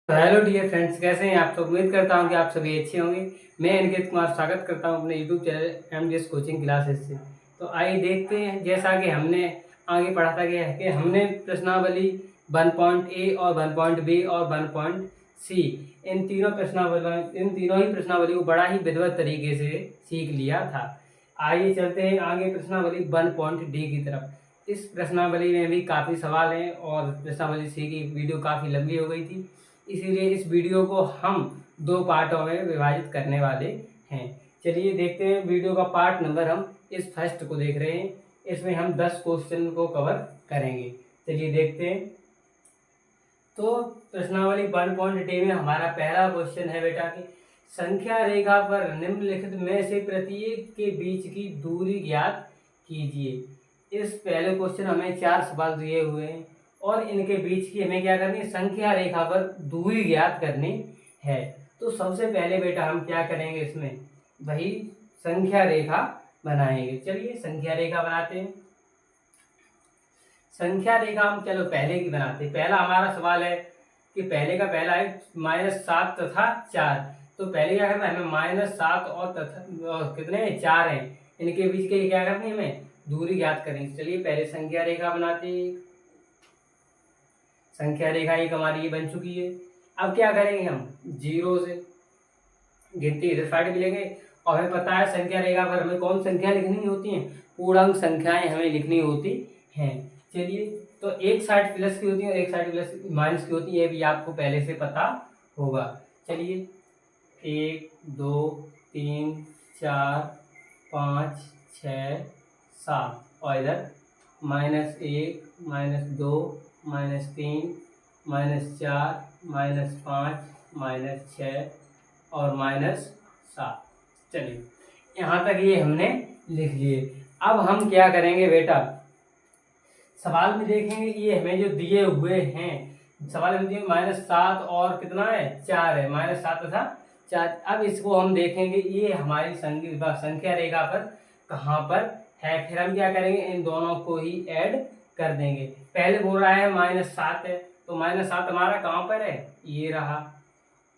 Hello dear friends, कैसे हैं आप? तो उम्मीद करता हूं कि आप सभी अच्छे होंगे। मैं अनिकेत कुमार स्वागत करता हूं अपने YouTube channel MDS coaching classes से। तो आइए देखते हैं, जैसा कि हमने आगे पढ़ाता गया है कि हमने प्रश्नावली 1.A और 1.B और 1.C इन तीनों ही प्रश्नावली को बड़ा ही विधिवत तरीके से सीख लिया था। आइए चलते हैं आगे प्रश्नावली 1.D की तरफ। इस प्रश्नावली में भी काफ़ी सवाल हैं और प्रश्नावली सी की वीडियो काफ़ी लंबी हो गई थी, इसीलिए इस वीडियो को हम दो पार्टों में विभाजित करने वाले हैं। चलिए देखते हैं वीडियो का पार्ट नंबर। हम इस फर्स्ट को देख रहे हैं, इसमें हम 10 क्वेश्चन को कवर करेंगे। चलिए देखते हैं। तो प्रश्नावली 1.डी में हमारा पहला क्वेश्चन है बेटा कि संख्या रेखा पर निम्नलिखित में से प्रत्येक के बीच की दूरी ज्ञात कीजिए। इस पहले क्वेश्चन हमें 4 सवाल दिए हुए हैं और इनके बीच की हमें क्या करनी है, संख्या रेखा पर दूरी ज्ञात करनी है। तो सबसे पहले बेटा हम क्या करेंगे, इसमें वही संख्या रेखा बनाएंगे। चलिए संख्या रेखा बनाते हैं। संख्या रेखा हम चलो पहले की बनाते हैं। पहला हमारा सवाल है कि पहले का पहला है -7 तथा 4। तो पहले क्या करना है, हमें -7 और कितने 4 हैं, इनके बीच के क्या करनी है, हमें दूरी ज्ञात करनी। चलिए पहले संख्या रेखा बनाते हैं। संख्या रेखा एक हमारी ये बन चुकी है। अब क्या करेंगे, हम 0 से गिनती इधर साइड मिलेंगे और हमें पता है संख्या रेखा पर हमें कौन संख्या लिखनी होती है, पूर्णांक संख्याएं हमें लिखनी होती हैं। चलिए तो एक साइड प्लस की होती है और एक साइड प्लस माइनस की होती है, ये भी आपको पहले से पता होगा। चलिए 1 2 3 4 5 6 7 और इधर -1 -2 -3 -4 -5 -6 और -7। चलिए यहाँ तक ये हमने लिख लिए। अब हम क्या करेंगे बेटा, सवाल में देखेंगे ये हमें जो दिए हुए हैं, सवाल में दिए -7 और कितना है 4 है, -7 तथा 4। अब इसको हम देखेंगे ये हमारी संख्या रेखा पर कहाँ पर है। फिर हम क्या करेंगे, इन दोनों को ही ऐड कर देंगे। पहले बोल रहा है -7 है, तो -7 हमारा कहाँ पर है, ये रहा।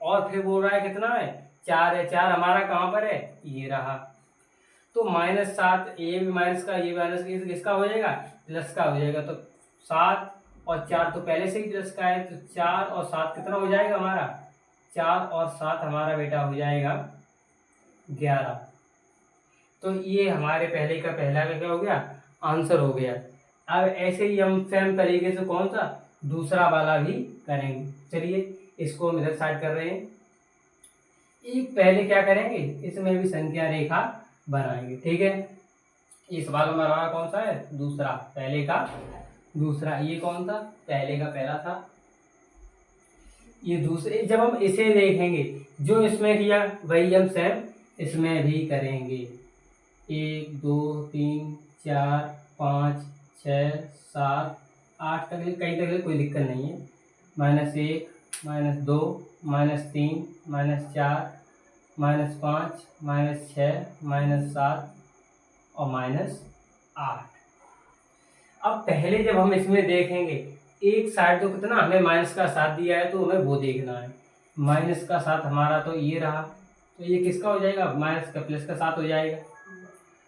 और फिर बोल रहा है कितना है 4 है, 4 हमारा कहाँ पर है, ये रहा। तो -7, ये भी माइनस का, ये माइनस का, किसका हो जाएगा, प्लस का हो जाएगा। तो 7 और 4 तो पहले से ही प्लस का है, तो 4 और 7 कितना हो जाएगा हमारा, 4 और 7 हमारा बेटा हो जाएगा 11। तो ये हमारे पहले का पहला क्या हो गया, आंसर हो गया। अब ऐसे ही हम सेम तरीके से कौन सा दूसरा वाला भी करेंगे। चलिए इसको हम इधर साइड कर रहे हैं। एक पहले क्या करेंगे, इसमें भी संख्या रेखा बनाएंगे। ठीक है, ये सवाल हमारा कौन सा है, दूसरा, पहले का दूसरा। ये कौन था, पहले का पहला था, ये दूसरे। जब हम इसे देखेंगे, जो इसमें किया वही हम सेम इसमें भी करेंगे। 1 2 3 4 5 6 7 8 तक, कहीं तक कोई दिक्कत नहीं है। -1 -2 -3 -4 -5 -6 -7 और -8। अब पहले जब हम इसमें देखेंगे, एक साइड तो कितना हमें माइनस का 7 दिया है, तो हमें वो देखना है। माइनस का 7 हमारा तो ये रहा, तो ये किसका हो जाएगा, माइनस का प्लस का 7 हो जाएगा।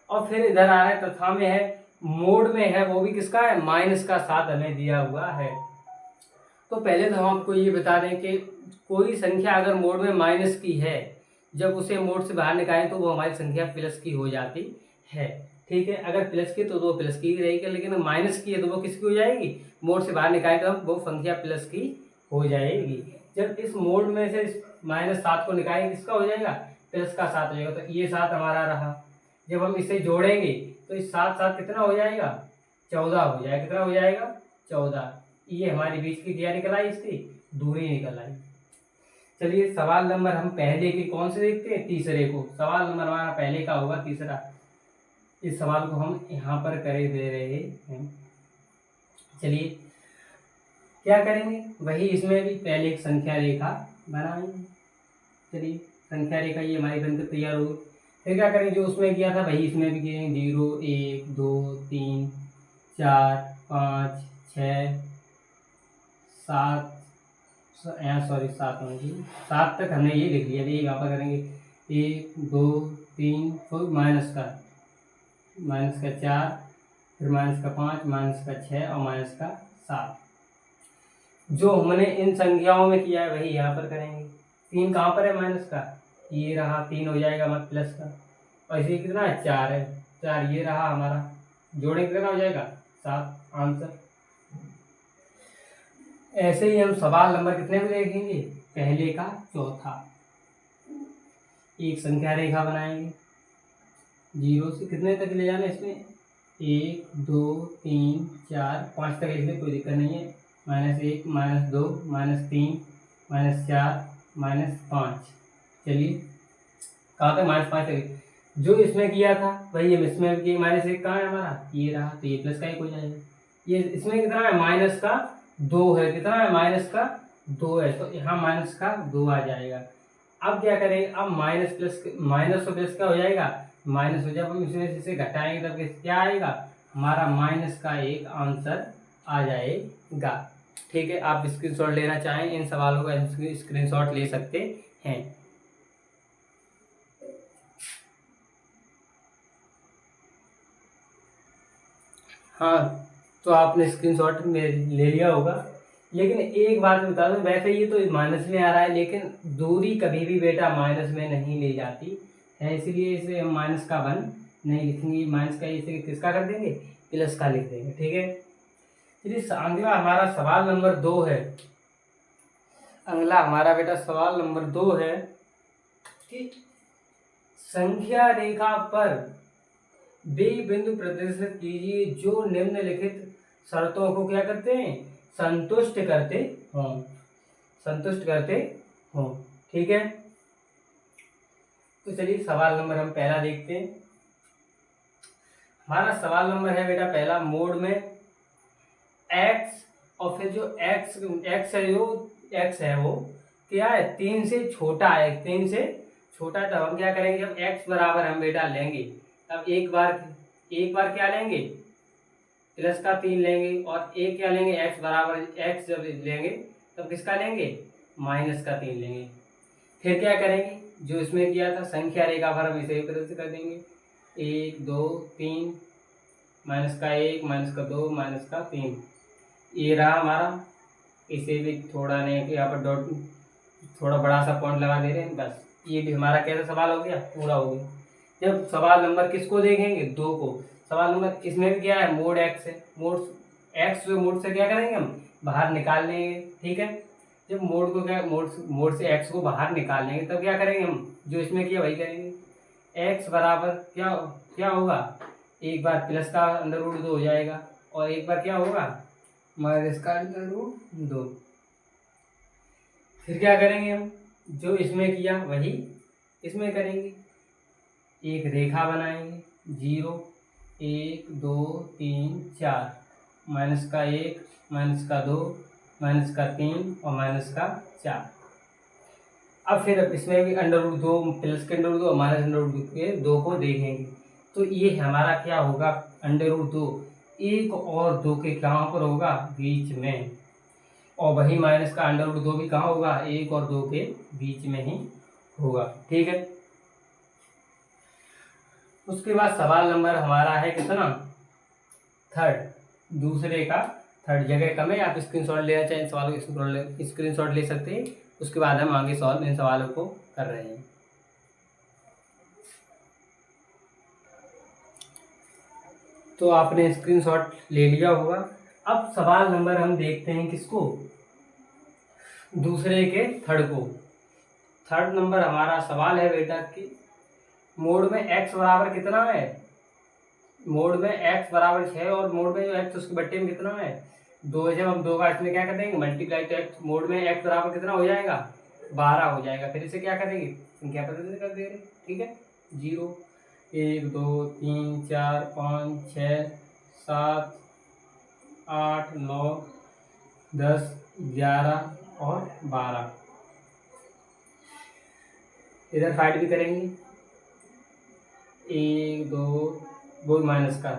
और फिर इधर आ रहा है तथा में है, मोड में है, वो भी किसका है, माइनस का 7 हमें दिया हुआ है। तो पहले तो हम आपको ये बता दें कि कोई संख्या अगर मोड में माइनस की है, जब उसे मोड से बाहर निकालें तो वो हमारी संख्या प्लस की हो जाती है। ठीक है, अगर प्लस की तो वो प्लस की ही रहेगी, लेकिन माइनस की है तो वो किसकी हो जाएगी, मोड से बाहर निकालें तो वो संख्या प्लस की हो जाएगी। जब इस मोड में से -7 को निकालेंगे, किसका हो जाएगा, प्लस का 7 हो जाएगा। तो ये 7 हमारा रहा। जब हम इसे जोड़ेंगे तो इस 7 7 कितना हो जाएगा, 14 हो जाएगा। कितना हो जाएगा, 14। ये हमारी बीच की क्या निकल आई, इसकी दूरी निकल आई। चलिए सवाल नंबर हम पहले के कौन से देखते हैं, तीसरे को। सवाल नंबर हमारा पहले का होगा तीसरा। इस सवाल को हम यहाँ पर करे दे रहे हैं। चलिए क्या करेंगे, वही इसमें भी पहले एक संख्या रेखा बनाएंगे। चलिए संख्या रेखा ये हमारी बनकर तैयार होगी। फिर क्या करेंगे, जो उसमें किया था वही इसमें भी किए, 0 1 2 3 4 5 6 7 यहाँ सॉरी 7 होंगी, 7 तक हमने ये लिख लिया। अभी यहाँ पर करेंगे 1 2 3 फिर माइनस का 4, फिर माइनस का 5, माइनस का 6 और माइनस का 7। जो हमने इन संख्याओं में किया है वही यहाँ पर करेंगे। 3 कहाँ पर है माइनस का, ये रहा 3 हो जाएगा मत प्लस का, और इसे कितना है 4 है, 4 ये रहा हमारा, जोड़े कितना हो जाएगा 7 आंसर। ऐसे ही हम सवाल नंबर कितने में देखेंगे, पहले का चौथा। एक संख्या रेखा बनाएंगे 0 से कितने तक ले जाना, इसमें 1 2 3 4 5 तक लिखने कोई दिक्कत नहीं है। -1 -2 -3 -4 -5। चलिए कहाँ तक, -5 तक। जो इसमें किया था वही हम इसमें किए। -1 कहाँ है हमारा, ये रहा, तो ये प्लस का 1 हो जाएगा। ये इसमें कितना है माइनस का 2 है, कितना है माइनस का 2 है, तो यहाँ माइनस का 2 आ जाएगा। अब क्या करेंगे, अब माइनस और प्लस क्या हो जाएगा, माइनस हो जाएगा। हम इसमें से घटाएंगे तब क्या आएगा, हमारा माइनस का 1 आंसर आ जाएगा। ठीक है, आप स्क्रीनशॉट लेना चाहें इन सवालों का स्क्रीनशॉट ले सकते हैं। हाँ, तो आपने स्क्रीनशॉट में ले लिया होगा। लेकिन एक बात बता दूं, वैसे ये तो माइनस में आ रहा है, लेकिन दूरी कभी भी बेटा माइनस में नहीं ले जाती है, इसलिए इसे हम माइनस का 1 नहीं लिखेंगे। माइनस का इसे किसका कर देंगे, प्लस का लिख देंगे। ठीक है, चलिए अगला हमारा सवाल नंबर 2 है। अगला हमारा बेटा सवाल नंबर 2 है कि संख्या रेखा पर वे बिंदु प्रदर्शित कीजिए जो निम्नलिखित शर्तों को क्या करते हैं, संतुष्ट करते हों। ठीक है, तो चलिए सवाल नंबर हम पहला देखते हैं। हमारा सवाल नंबर है बेटा पहला, मोड में x और फिर जो x है वो क्या है, 3 से छोटा है। 3 से छोटा है, तब हम क्या करेंगे, जब x बराबर हम बेटा लेंगे तब एक बार क्या लेंगे, प्लस का 3 लेंगे, और एक क्या लेंगे, x बराबर x जब लेंगे तब किसका लेंगे, माइनस का 3 लेंगे। फिर क्या करेंगे, जो इसमें किया था संख्या रेखा पर हम इसे प्रदर्शित कर देंगे, 1 2 3 माइनस का 1 माइनस का 2 माइनस का 3, ये रहा हमारा। इसे भी थोड़ा नहीं, यहाँ पर डॉट थोड़ा बड़ा सा पॉइंट लगा दे रहे हैं बस। ये भी हमारा कैसा सवाल हो गया, पूरा हो गया। जब सवाल नंबर किसको देखेंगे, 2 को। सवाल नंबर इसमें भी क्या है, मोड x है, मोड से क्या करेंगे हम, बाहर निकाल लेंगे। ठीक है, जब मोड को क्या, मोड से x को बाहर निकाल लेंगे तब क्या करेंगे हम, जो इसमें किया वही करेंगे। x बराबर क्या होगा, एक बार प्लस का √2 हो जाएगा, और एक बार क्या होगा, माइनस का √2। फिर क्या करेंगे हम, जो इसमें किया वही इसमें करेंगे। एक रेखा बनाएंगे, 0 1 2 3 4, माइनस का 1 माइनस का 2 माइनस का 3 और माइनस का 4। अब फिर इसमें भी √2 प्लस के √2 और माइनस √2 के 2 को देखेंगे, तो ये हमारा क्या होगा, √2 1 और 2 के कहाँ पर होगा, बीच में। और वही माइनस का √2 भी कहाँ होगा, 1 और 2 के बीच में ही होगा। ठीक है, उसके बाद सवाल नंबर हमारा है कितना, थर्ड, दूसरे का थर्ड। जगह कम है, आप स्क्रीनशॉट लेना चाहें सवालों को स्क्रीनशॉट ले सकते हैं। उसके बाद हम आगे सॉल्व इन सवालों को कर रहे हैं। तो आपने स्क्रीनशॉट ले लिया होगा। अब सवाल नंबर हम देखते हैं किसको, दूसरे के थर्ड को। थर्ड नंबर हमारा सवाल है बेटा कि मोड में x बराबर कितना है, मोड में x बराबर 6 और मोड में जो x उसके बट्टे में कितना है 2। जब हम 2 का इसमें क्या कर देंगे मल्टीप्लाई, तो x मोड में x बराबर कितना हो जाएगा, 12 हो जाएगा। फिर इसे क्या करेंगे, संख्या प्रदर्शित कर दे रहे। ठीक है, 0 1 2 3 4 5 6 7 8 9 10 11 और 12। इधर फाइट भी करेंगे, 1 2 वो माइनस का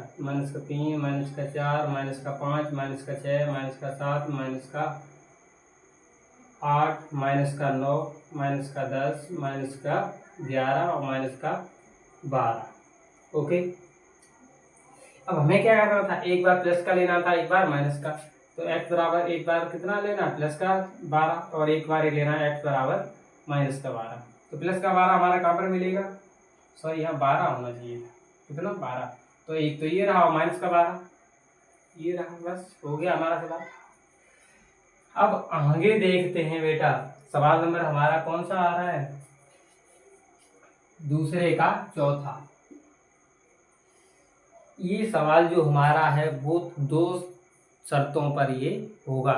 3 माइनस का 4 माइनस का 5 माइनस का 6 माइनस का 7 माइनस का 8 माइनस का 9 माइनस का 10 माइनस का 11 और माइनस का 12। ओके, अब हमें क्या करना था, एक बार प्लस का लेना था, एक बार माइनस का। तो x बराबर एक बार कितना लेना, प्लस का 12, और एक बार ये लेना है x बराबर माइनस का 12। तो प्लस का 12 हमारा कहाँ पर मिलेगा, सॉरी यहाँ 12 होना चाहिए था, कितना 12। तो एक तो ये रहा और माइनस का 12 ये रहा, बस हो गया हमारा सवाल। अब आगे देखते हैं बेटा, सवाल नंबर हमारा कौन सा आ रहा है, दूसरे का चौथा। ये सवाल जो हमारा है वो दो शर्तों पर ये होगा।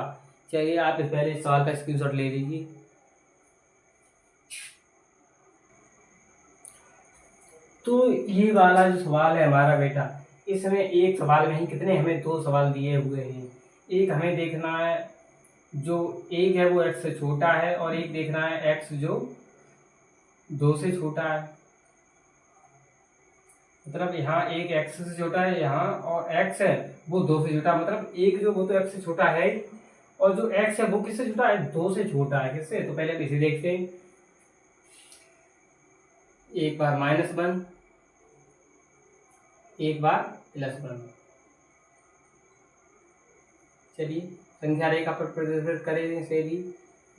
चलिए आप पहले इस सवाल का स्क्रीनशॉट ले लीजिए। तो ये वाला जो सवाल है हमारा बेटा, इसमें एक सवाल में ही कितने, हमें दो सवाल दिए हुए हैं। एक हमें देखना है जो एक है वो x से छोटा है, और एक देखना है x जो 2 से छोटा है। मतलब यहाँ एक x से छोटा है यहाँ, और x है वो 2 से छोटा, मतलब एक जो वो तो x से छोटा है, और जो x है वो किससे छोटा है, 2 से छोटा है। किससे, तो पहले हम इसे देखते हैं। एक बार -1 एक बार +1। चलिए संख्या रेखा पर प्रदर्शित करें से भी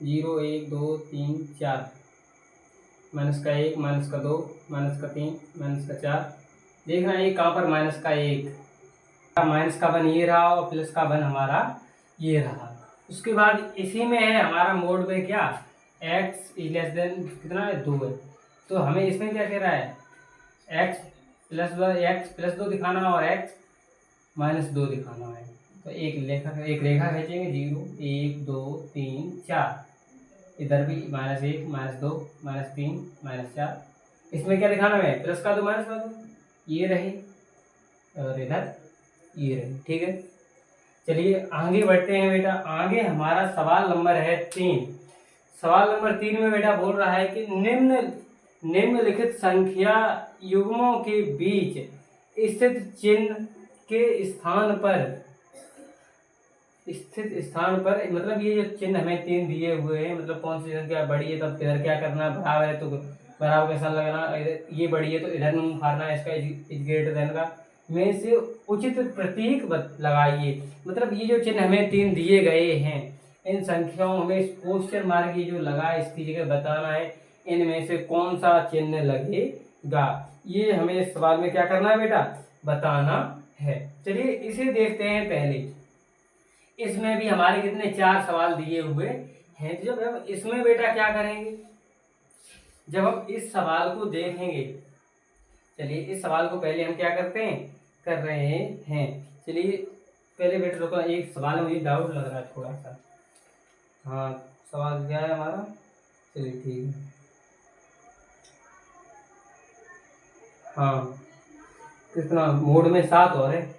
0 1 2 3 4, माइनस का 1 माइनस का 2 माइनस का 3 माइनस का 4। देखना एक कहाँ पर माइनस का 1, माइनस का 1 ये रहा, और प्लस का 1 हमारा ये रहा। उसके बाद इसी में है हमारा मोड में क्या, x लेस देन कितना है, 2 है। तो हमें इसमें क्या कह रहा है, x+2 दिखाना और x-2 दिखाना है। तो एक रेखा खींचेंगे, 0 1 2 3 4, इधर भी -1 -2 -3 -4। इसमें क्या दिखाना है, प्लस का 2 माइनस का 2 ये रहे, और इधर ये रहे। ठीक है, चलिए आगे बढ़ते हैं बेटा। आगे हमारा सवाल नंबर है 3। सवाल नंबर 3 में बेटा बोल रहा है कि निम्नलिखित संख्या युग्मों के बीच स्थित चिन्ह के स्थान पर मतलब ये जो चिन्ह हमें 3 दिए हुए हैं, मतलब कौन सी संख्या बड़ी है तब इधर क्या करना है, बराबर है तो बराबर कैसा लगाना, ये बड़ी है तो इधर मुंह फाड़ना है, इसका इज ग्रेटर देन का में से उचित प्रतीक लगाइए। मतलब ये जो चिन्ह हमें 3 दिए गए हैं, इन संख्याओं में क्वेश्चन मार्क ये जो लगा है, इसकी जगह बताना है इनमें से कौन सा चिन्ह लगेगा। ये हमें इस सवाल में क्या करना है बेटा, बताना है। चलिए इसे देखते हैं पहले। इसमें भी हमारे कितने 4 सवाल दिए हुए हैं। तो जब हम इसमें बेटा क्या करेंगे, जब हम इस सवाल को देखेंगे, चलिए इस सवाल को पहले हम क्या करते हैं, कर रहे हैं। चलिए पहले बेटा रुको, एक सवाल में मुझे डाउट लग रहा है थोड़ा सा। हाँ सवाल क्या है हमारा, चलिए ठीक है। हाँ कितना मोड में 7 और है,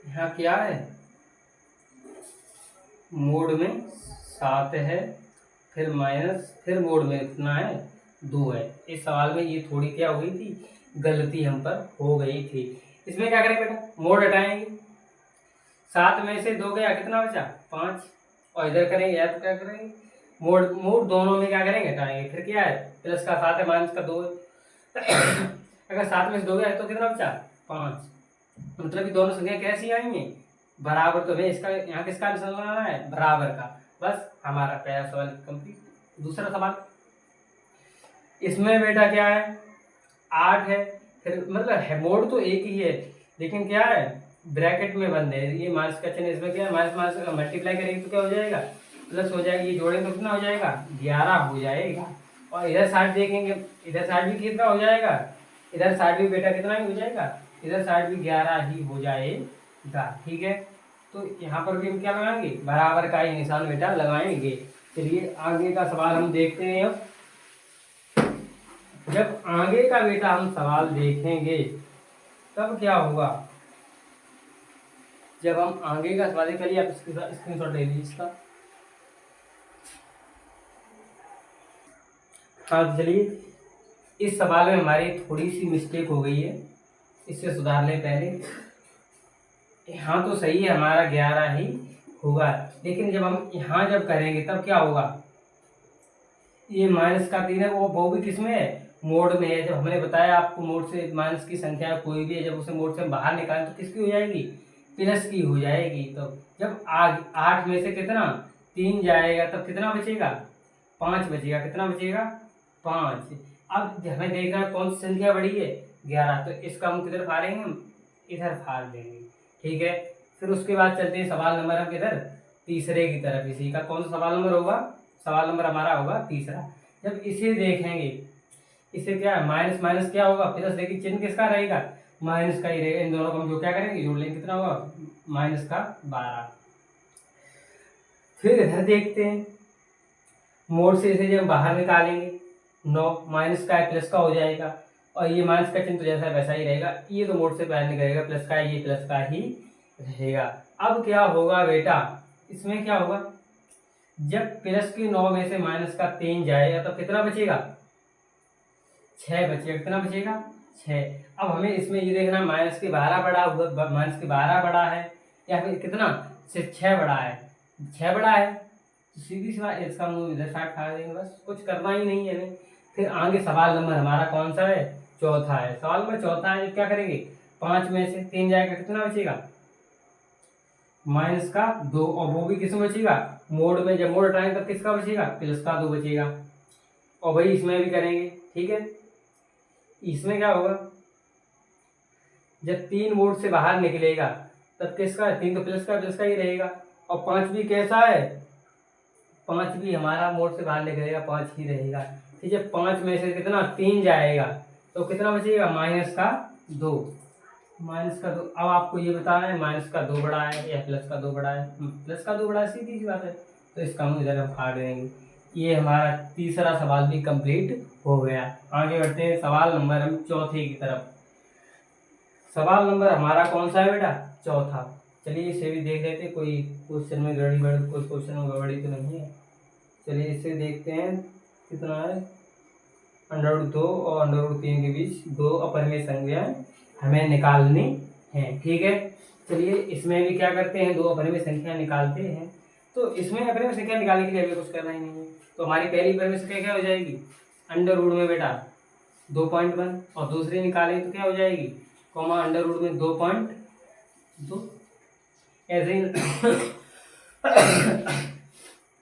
यहाँ क्या है, मोड में 7 है, फिर माइनस, फिर मोड में कितना है, 2 है। इस सवाल में ये थोड़ी क्या हुई थी, गलती हम पर हो गई थी। इसमें क्या करेंगे बेटा, मोड हटाएंगे, 7 में से 2 गया, कितना बचा 5, और इधर करेंगे या तो क्या करेंगे, मोड दोनों में क्या करेंगे, हटाएंगे। फिर क्या है, प्लस का 7 है माइनस का 2 है। अगर 7 में से 2 गया तो कितना बचा 5, मतलब कि दोनों संख्या कैसी आएंगी, बराबर। तो भाई इसका यहाँ किसका निशान लगाना है, बराबर का। बस हमारा पहला सवाल कंप्लीट। दूसरा सवाल, इसमें बेटा क्या है, 8 है, फिर मतलब है मोड तो एक ही है, लेकिन क्या है ब्रैकेट में बंद है, ये माइनस का चिन्ह। इसमें क्या है, माइनस माइनस का मल्टीप्लाई करेंगे तो क्या हो जाएगा, प्लस हो जाएगा, ये जोड़ेंगे तो कितना हो जाएगा 11 हो जाएगा। और इधर साइड देखेंगे, इधर साइड भी कितना हो जाएगा, इधर साइड भी बेटा कितना ही हो जाएगा, इधर साइड भी 11 ही हो जाएगा। ठीक है, तो यहाँ पर भी हम क्या लगाएंगे, बराबर का ही निशान बेटा लगाएंगे। चलिए आगे का सवाल हम देखते हैं। अब जब आगे का बेटा हम सवाल देखेंगे तब क्या होगा, जब हम आगे का सवाल देखें, चलिए आप स्क्रीनशॉट ले लीजिए इसका। हाँ चलिए, इस सवाल में हमारी थोड़ी सी मिस्टेक हो गई है, इसे सुधार लें पहले। हाँ तो सही है हमारा 11 ही होगा। लेकिन जब हम यहाँ जब करेंगे तब क्या होगा, ये -3 है, वो भी किस में है, मोड में है। जब हमने बताया आपको मोड से माइनस की संख्या कोई भी है, जब उसे मोड से बाहर निकालें तो किसकी हो जाएगी, प्लस की हो जाएगी। तो जब आगे 8 में से कितना 3 जाएगा तब कितना बचेगा, 5 बचेगा। कितना बचेगा, 5। अब हमें देखना है कौन सी संख्या बड़ी है, 11। तो इसका हम किधर फाड़ेंगे, हम इधर फाड़ देंगे। ठीक है, फिर उसके बाद चलते हैं सवाल नंबर हम किधर, तीसरे की तरफ। इसी का कौन सा सवाल नंबर होगा, सवाल नंबर हमारा होगा तीसरा। जब इसे देखेंगे, इसे क्या है, माइनस माइनस क्या होगा प्लस, लेकिन चिन्ह किसका रहेगा, माइनस का ही रहेगा। इन दोनों को हम जो क्या करेंगे, जोड़ लेंगे। कितना होगा, -12। फिर इधर देखते हैं, मोड से इसे जब बाहर निकालेंगे 9 माइनस का है प्लस का हो जाएगा, और ये माइनस का चिन्ह तो जैसा वैसा ही रहेगा। ये तो मोड से बाहर निकलेगा, प्लस का है, ये प्लस का ही रहेगा। अब क्या होगा बेटा, इसमें क्या होगा, जब प्लस की 9 में से माइनस का 3 जाएगा तो कितना बचेगा, 6 बचेगा। कितना बचेगा, 6। अब हमें इसमें ये देखना माइनस के 12 बड़ा हुआ, माइनस के 12 बड़ा है या फिर कितना से 6 बड़ा है, 6 बड़ा है तो सीधी सी बात, इसका मुंह इधर साइड खा देंगे, बस कुछ करना ही नहीं है हमें। फिर आगे सवाल नंबर हमारा कौन सा है, चौथा है। सवाल नंबर चौथा है, क्या करेंगे, 5 में से 3 जाएगा, कितना बचेगा, -2। और वो भी किसमें बचेगा, मोड में। जब मोड हटाएंगे तब किसका बचेगा, +2 बचेगा। और वही इसमें भी करेंगे। ठीक है, इसमें क्या होगा, जब 3 मोड से बाहर निकलेगा तब किसका है, 3 तो प्लस का ही रहेगा। और 5 भी कैसा है, 5 भी हमारा मोड से बाहर निकलेगा, 5 ही रहेगा। ठीक है, 5 में से कितना 3 जाएगा तो कितना बचेगा, -2। -2। अब आपको ये बताना है -2 बड़ा है या +2 बड़ा है। +2 बड़ा है, सीधी सी बात है। तो इसका हम इधर हम फाड़ देंगे। ये हमारा तीसरा सवाल भी कंप्लीट हो गया। आगे बढ़ते हैं सवाल नंबर हम चौथे की तरफ। सवाल नंबर हमारा कौन सा है बेटा, चौथा। चलिए इसे भी देख लेते, कोई क्वेश्चन में गड़बड़ी, कोई क्वेश्चन में गड़बड़ी तो नहीं है। चलिए इसे देखते हैं, कितना है, √2 और √3 के बीच 2 अपरिमेय संख्याएं हमें निकालनी है। ठीक है, चलिए इसमें भी क्या करते हैं, 2 अपरिमेय संख्या निकालते हैं। तो इसमें अपरिमेय संख्या निकालने के लिए हमें कुछ करना ही नहीं है। तो हमारी पहली अपरिमेय संख्या क्या हो जाएगी, √ में बेटा 2.1, और दूसरी निकालें तो क्या हो जाएगी, कॉमा √ में 2.2। ऐसे ही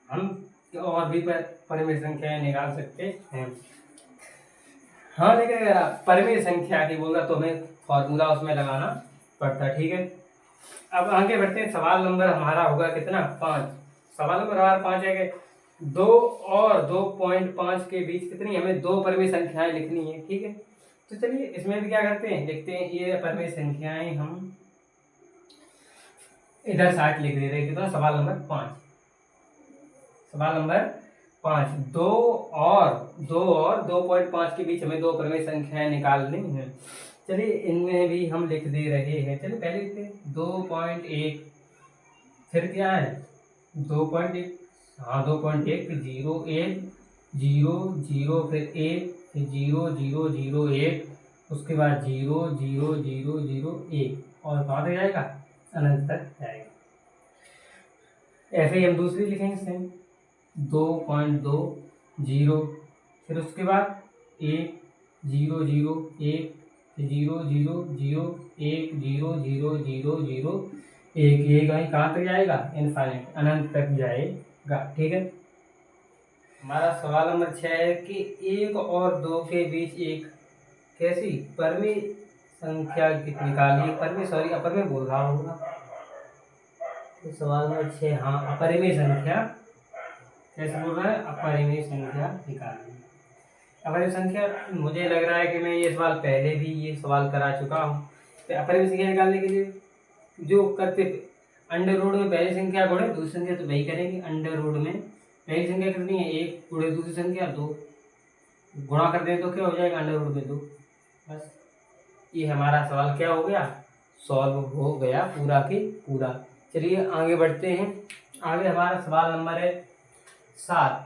हम और भी परिमेय संख्याएं निकाल सकते हैं। हाँ, लेकिन परिमेय संख्या की बोला तो हमें फॉर्मूला उसमें लगाना पड़ता है। ठीक है, अब आगे बढ़ते हैं। सवाल नंबर हमारा होगा कितना, 5। सवाल नंबर हमारा 5 है कि 2 और 2.5 के बीच कितनी हमें 2 परिमेय संख्याएं लिखनी है। ठीक है, तो चलिए इसमें भी क्या करते हैं, लिखते हैं ये परिमेय संख्याएं हम इधर 60 लिख दे रहे हैं। कितना, सवाल नंबर 5। सवाल नंबर 5, 2 और 2.5 के बीच हमें 2 परिमेय संख्याएं निकालनी है। चलिए इनमें भी हम लिख दे रहे हैं। चलिए पहले लिखते हैं 2.1, फिर क्या है 2.1, हाँ 2.1, फिर 0 1 0 0, फिर 1, फिर 0 0 0 1, उसके बाद 0 0 0 0 1, और कहाँ तक जाएगा, अनंत तक जाएगा। ऐसे ही हम दूसरी लिखेंगे सेम 2.2 0, फिर उसके बाद 1 0 0 1, 0 0 0 1 0 0 0 0 1, ये कहाँ तक जाएगा, इनफाइनाइट, अनंत तक जाएगा। ठीक है, हमारा सवाल नंबर 6 है कि 1 और 2 के बीच एक कैसी परिमेय संख्या निकालिए। अपरिमेय बोल रहा होगा। तो सवाल नंबर 6, हाँ अपरिमेय संख्या कैसे बोल रहा है, अपरिमेय संख्या निकालिए। अपरिमेय संख्या, मुझे लग रहा है कि मैं ये सवाल पहले भी ये सवाल करा चुका हूँ। तो अपरिमेय संख्या निकालने के लिए जो करते, √ में पहली संख्या गुणे दूसरी संख्या, तो वही करेंगे। √ में पहली संख्या कितनी है, 1 गुणे दूसरी संख्या 2, गुणा कर दें तो क्या हो जाएगा, √ में 2। बस ये हमारा सवाल क्या हो गया, सॉल्व हो गया पूरा के पूरा। चलिए आगे बढ़ते हैं। आगे हमारा सवाल नंबर है 7।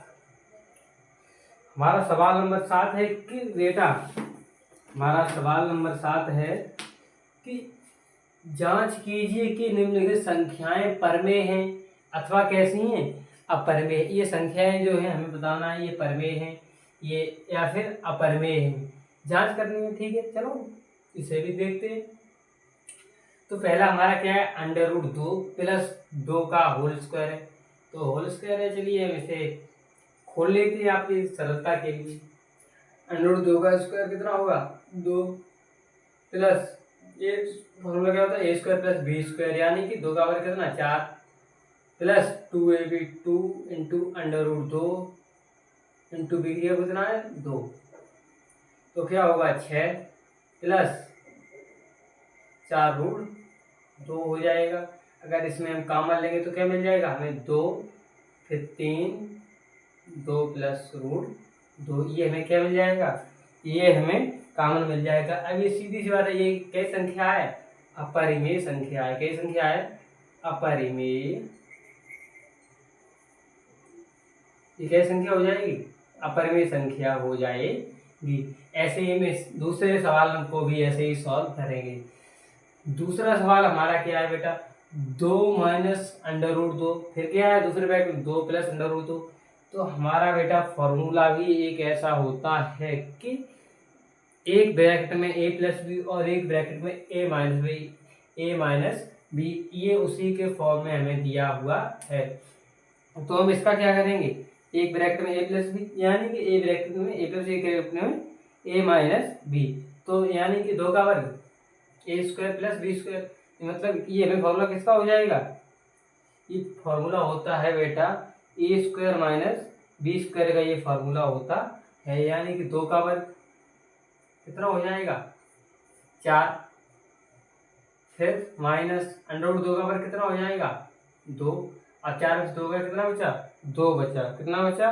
हमारा सवाल नंबर 7 है कि बेटा, हमारा सवाल नंबर 7 है कि जांच कीजिए कि निम्नलिखित संख्याएं परिमेय हैं अथवा कैसी हैं, अपरिमेय। ये संख्याएं जो है हमें बताना है ये परिमेय हैं ये या फिर अपरिमेय हैं, जांच करनी है। ठीक है, चलो इसे भी देखते हैं। तो पहला हमारा क्या है, √2 प्लस 2 का होल स्क्वायर है। तो होल स्क्वायर है, चलिए हम इसे खोल लेते हैं आपकी सरलता के लिए। √2 का स्क्वायर कितना होगा, 2 प्लस ये फॉर्मूला क्या होता है, a² + b², यानी कि 2 का वर्ग कितना 4 plus 2ab 2 into √2 into b कितना है 2, तो क्या होगा 6 प्लस 4√2 हो जाएगा। अगर इसमें हम कॉमन लेंगे तो क्या मिल जाएगा हमें 2, फिर 3, 2 प्लस √2, ये हमें क्या मिल जाएगा, ये हमें कॉमन मिल जाएगा। अब ये सीधी सी बात है, ये क्या संख्या है, अपरिमेय संख्या है। क्या संख्या है, अपरिमेय। ये क्या संख्या हो जाएगी, अपरिमेय संख्या हो जाएगी। ऐसे ही हम दूसरे सवाल को भी ऐसे ही सॉल्व करेंगे। दूसरा सवाल हमारा क्या है बेटा, 2 माइनस √2, फिर क्या है दूसरे ब्रैकेट में 2 प्लस √2। तो हमारा बेटा फॉर्मूला भी एक ऐसा होता है कि एक ब्रैकेट में a प्लस बी और एक ब्रैकेट में a माइनस बी, ये उसी के फॉर्म में हमें दिया हुआ है। तो हम इसका क्या करेंगे, एक ब्रैकेट में a प्लस बी, यानी कि a ब्रैकेट में a प्लस a के में a माइनस बी, तो यानी कि 2 का वर्ग a² + b², मतलब ये हमें फॉर्मूला किसका हो जाएगा, ये फॉर्मूला होता है बेटा a² - b² का ये फॉर्मूला होता है, यानी कि 2 का वर्ग कितना हो जाएगा 4, फिर माइनस √2 का वर्ग कितना हो जाएगा 2, और 4 में से 2 का कितना बचा 2 बचा, कितना बचा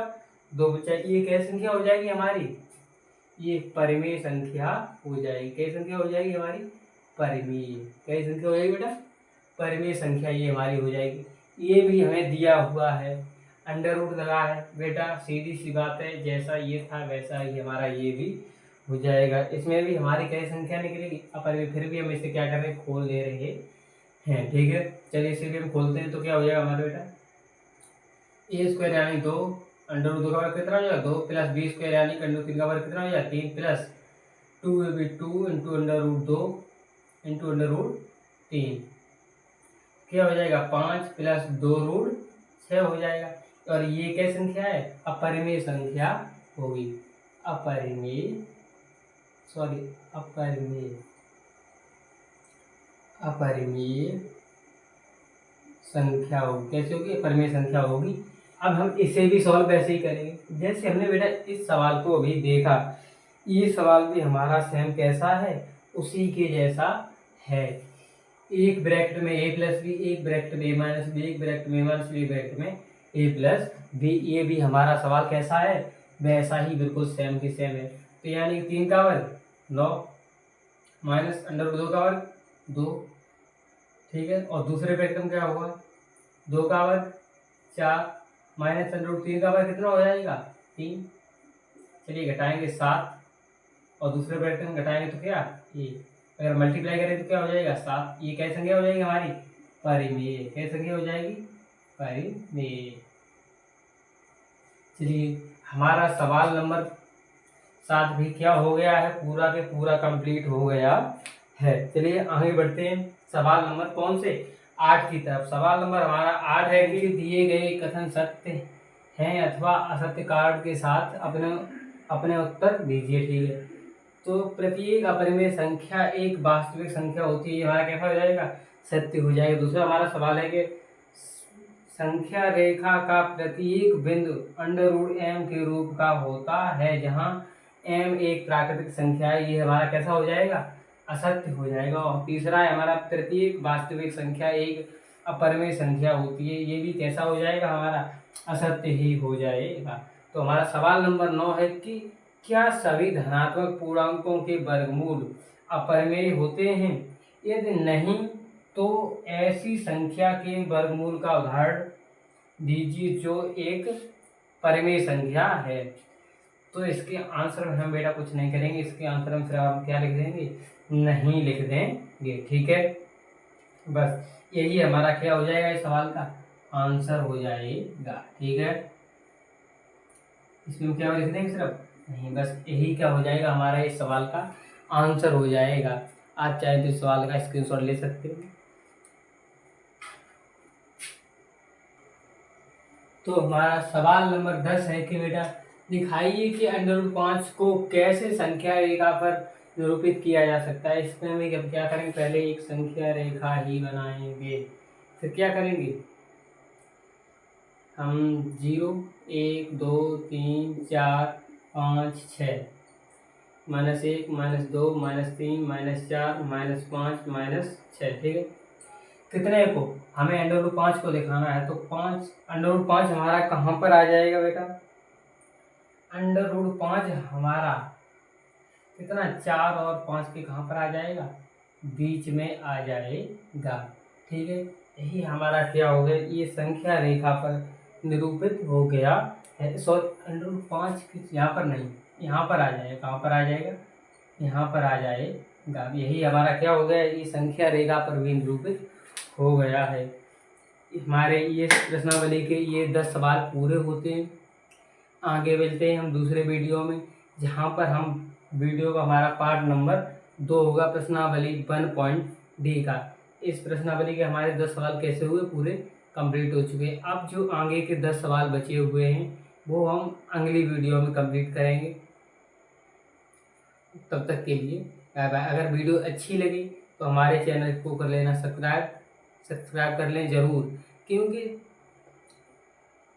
2 बचा। ये क्या संख्या हो जाएगी हमारी, ये परिमेय संख्या हो जाएगी। क्या संख्या हो जाएगी हमारी, परिमेय। क्या संख्या हो जाएगी बेटा, परिमेय संख्या ये हमारी हो जाएगी। ये भी हमें दिया हुआ है, √ लगा है बेटा, सीधी सी बात है, जैसा ये था वैसा ही हमारा ये भी हो जाएगा। इसमें भी हमारी क्या संख्या निकलेगी, अपरिमेय। फिर भी हम इसे क्या कर रहे हैं, खोल ले रहे हैं। ठीक है, चलिए इसे भी हम खोलते हैं। तो क्या हो जाएगा हमारा बेटा, a² यानी 2, √2 का वर्ग कितना हो जाएगा 2 प्लस b² यानी √3 का वर्ग कितना हो जाएगा 3 प्लस 2ab 2 इंटू √2 इंटू √3, क्या हो जाएगा 5 प्लस 2√6 हो जाएगा। और ये क्या संख्या है, अपरिमेय संख्या होगी, अपरिमेय संख्या होगी। कैसे होगी, अपरिमेय संख्या होगी। अब हम इसे भी सॉल्व ऐसे ही करेंगे जैसे हमने बेटा इस सवाल को अभी देखा। ये सवाल भी हमारा सेम कैसा है, उसी के जैसा है। एक ब्रैकेट में a प्लस बी, एक ब्रैकेट में a माइनस बी, एक ब्रैकेट में a माइनस बी, ब्रैकेट में a प्लस बी। ये भी हमारा सवाल कैसा है, वैसा ही बिल्कुल सेम की सेम है। तो यानी 3 का वर्ग 9 माइनस √2 का वर्ग 2, ठीक है। और दूसरे ब्रैकेट में क्या होगा, 2 का वर्ग 4 माइनस √3 का वर्ग कितना हो जाएगा 3। चलिए घटाएंगे 7, और दूसरे ब्रैकेट में घटाएंगे तो क्या ये, अगर मल्टीप्लाई करें तो क्या हो जाएगा 7। ये क्या संख्या हो जाएगी हमारी, परिमेय। क्या संख्या हो जाएगी, परिमेय। चलिए हमारा सवाल नंबर 7 भी क्या हो गया है, पूरा के पूरा कंप्लीट हो गया है। चलिए आगे बढ़ते हैं सवाल नंबर कौन से, 8 की तरफ। सवाल नंबर हमारा 8 है कि दिए गए कथन सत्य हैं अथवा असत्य कार्ड के साथ अपने उत्तर दीजिए। ठीक है, तो प्रत्येक अपरिमेय संख्या एक वास्तविक संख्या होती है, हमारा कैसा हो जाएगा, सत्य हो जाएगा। दूसरा हमारा सवाल है कि संख्या रेखा का प्रत्येक बिंदु √m के रूप का होता है, जहां m एक प्राकृतिक संख्या है, ये हमारा कैसा हो जाएगा, असत्य हो जाएगा। और तीसरा है हमारा प्रत्येक वास्तविक संख्या एक अपरिमेय संख्या होती है, ये भी कैसा हो जाएगा, हमारा असत्य ही हो जाएगा। तो हमारा सवाल नंबर 9 है कि क्या सभी धनात्मक पूर्णांकों के वर्गमूल अपरिमेय होते हैं, यदि नहीं तो ऐसी संख्या के वर्गमूल का उदाहरण दीजिए जो एक परिमेय संख्या है। तो इसके आंसर में हम बेटा कुछ नहीं करेंगे, इसके आंसर में सिर्फ हम क्या लिख देंगे, नहीं लिख देंगे। ठीक है, बस यही हमारा क्या हो जाएगा इस सवाल का आंसर हो जाएगा। ठीक है, इसमें क्या लिख देंगे सिर्फ नहीं, बस यही क्या हो जाएगा, हमारा इस सवाल का आंसर हो जाएगा। आप चाहे तो इस सवाल का स्क्रीनशॉट ले सकते हो। तो हमारा सवाल नंबर 10 है कि बेटा दिखाइए कि √5 को कैसे संख्या रेखा पर निरूपित किया जा सकता है। इसमें हम अब क्या करेंगे, पहले एक संख्या रेखा ही बनाएंगे, फिर क्या करेंगे हम 0 1 2 3 4 5 6 -1 -2 -3 -4 -5 -6। ठीक है, कितने को हमें √5 को दिखाना है, तो 5 √5 हमारा कहाँ पर आ जाएगा बेटा, √5 हमारा कितना 4 और 5 के कहाँ पर आ जाएगा, बीच में आ जाएगा। ठीक है, यही हमारा क्या हो गया, ये संख्या रेखा पर निरूपित हो गया है। √5 यहाँ पर नहीं, यहाँ पर आ जाएगा, कहाँ पर आ जाएगा, यहाँ पर आ जाएगा। यही हमारा क्या हो गया, ये संख्या रेखा पर भी निरूपित हो गया है। हमारे ये प्रश्नावली के ये 10 सवाल पूरे होते हैं। आगे मिलते हैं हम दूसरे वीडियो में, जहाँ पर हम वीडियो का हमारा पार्ट नंबर 2 होगा, प्रश्नावली 1.D का। इस प्रश्नावली के हमारे 10 सवाल कैसे हुए, पूरे कंप्लीट हो चुके हैं। अब जो आगे के 10 सवाल बचे हुए हैं वो हम अगली वीडियो में कंप्लीट करेंगे। तब तक के लिए बाय बाय। अगर वीडियो अच्छी लगी तो हमारे चैनल को कर लेना सब्सक्राइब कर लें ज़रूर, क्योंकि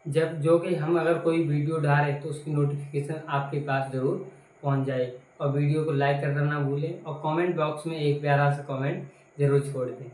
जब जो कि हम अगर कोई वीडियो डालें तो उसकी नोटिफिकेशन आपके पास ज़रूर पहुंच जाए। और वीडियो को लाइक करना ना भूलें, और कमेंट बॉक्स में एक प्यारा सा कमेंट ज़रूर छोड़ दें।